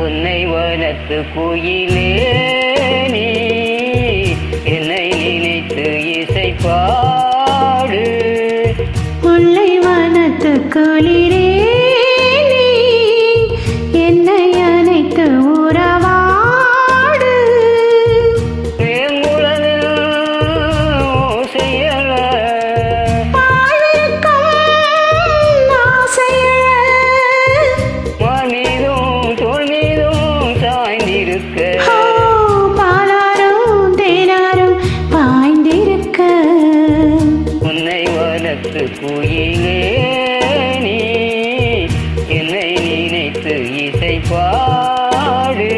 உன்னை வளர்த்து குயிலே நீ என்னை நினைத்து இசை பாடு. முல்லை வனத்து குளிரே நீ என்னை அணைத்து உறவாடு. வேங்குழலில் ஓசையல மாமீதும் தோல் மீதும் சாய்ந்திருக்க. பாலாரும் தேனாரும் பாய்ந்திருக்க. உன்னை வளர்த்து குயிலே நீ என்னை நினைத்து இசை பாடு.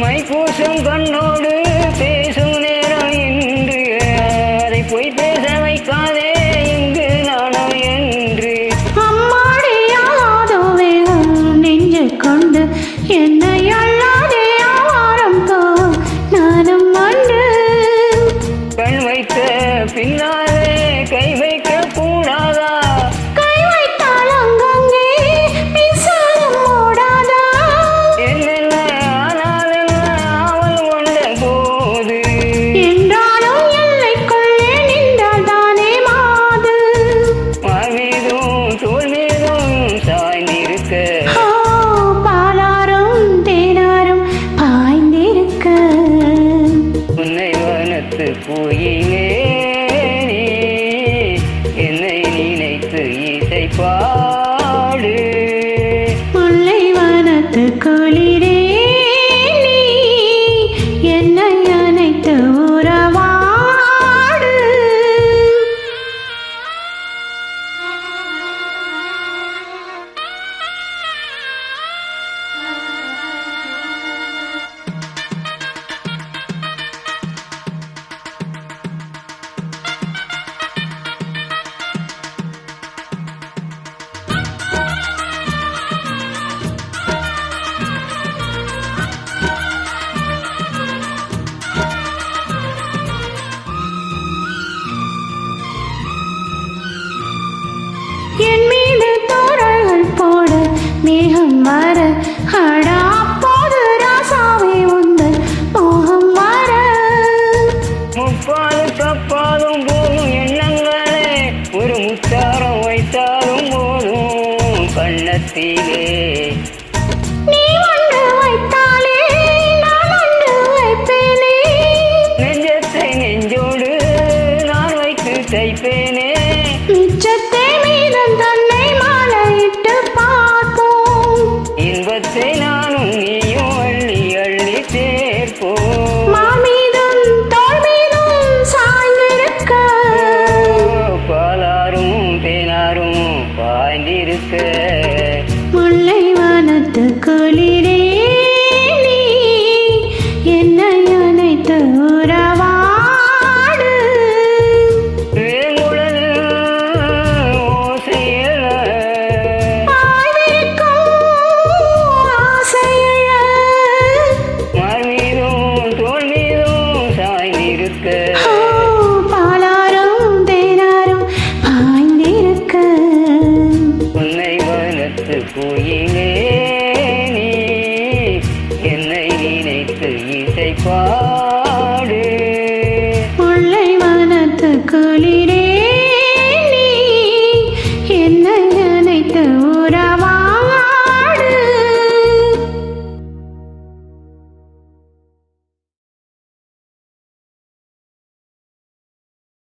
மைப்பூசும் கண்ணோடு பேசும் நேரம் இன்று அதை போய் பேச வைக்காதே இங்கு நானும் என்று. அம்மாடியாதோ வேகம் நெஞ்சு கொண்டு என்னை அல்லாதே ஆவாரம் போ நானும் அன்று. கண் வைத்த பின்னாலே கை வைக்க கூடாதா? கை வைத்தால் அங்கங்கே மின்சாரம் ஓடாதா? என்னென்ன ஆனால் என்ன அவள் கொண்ட போது என்றாலும் எல்லைக்குள்ளே நின்றால் தானே மாது. மாமீதும் தோல் மீதும் சாய்ந்திருக்க. பாலாரும் தேனாரும் பாய்ந்திருக்க. உன்னை வனத்து குயிலே நீ என்னை நினைத்து இசை பாடு. முல்லை வனத்து குளிரே நீ என்னை அணைத்து உறவாடு. என் மீது தோரல்கள் போட மேகம் வர அடா அப்போது ராசாவை உந்தன் மோகம் வர. முப்பாது தப்பாதும் போதும் எண்ணங்களே ஒரு முத்தாரம் வைத்தாலும் போதும் கண்ணத்திலே. நீ ஒன்று வைத்தாலே நான் ஒன்று வைப்பேனே. நெஞ்சத்தை நெஞ்சோடு நான் வைத்து தைப்பேனே. மிச்சத்தை மீதம் தன்னை மாலையிட்டு பார்ப்போம். இன்பத்தை நானும் நீயும் அள்ளி அள்ளி சேர்ப்போம். மாமீதும் தோள் மீதும் சாய்ந்திருக்க. பாலாரும் தேனாரும் பாய்ந்திருக்க. முல்லை வனத்து குளிரே நீ என்னை அணைத்து உறவாடு. வேங்குழலில் ஓசையல பாய்விரிக்கும் ஆசையழ. மார்மீதும் தோல் மீதும் சாய்ந்திருக்க. பாலாரும் தேனாரும் பாய்ந்திருக்க. உன்னை வளர்த்து குயிலே நீ என்னை நினைத்து இசை பாடு.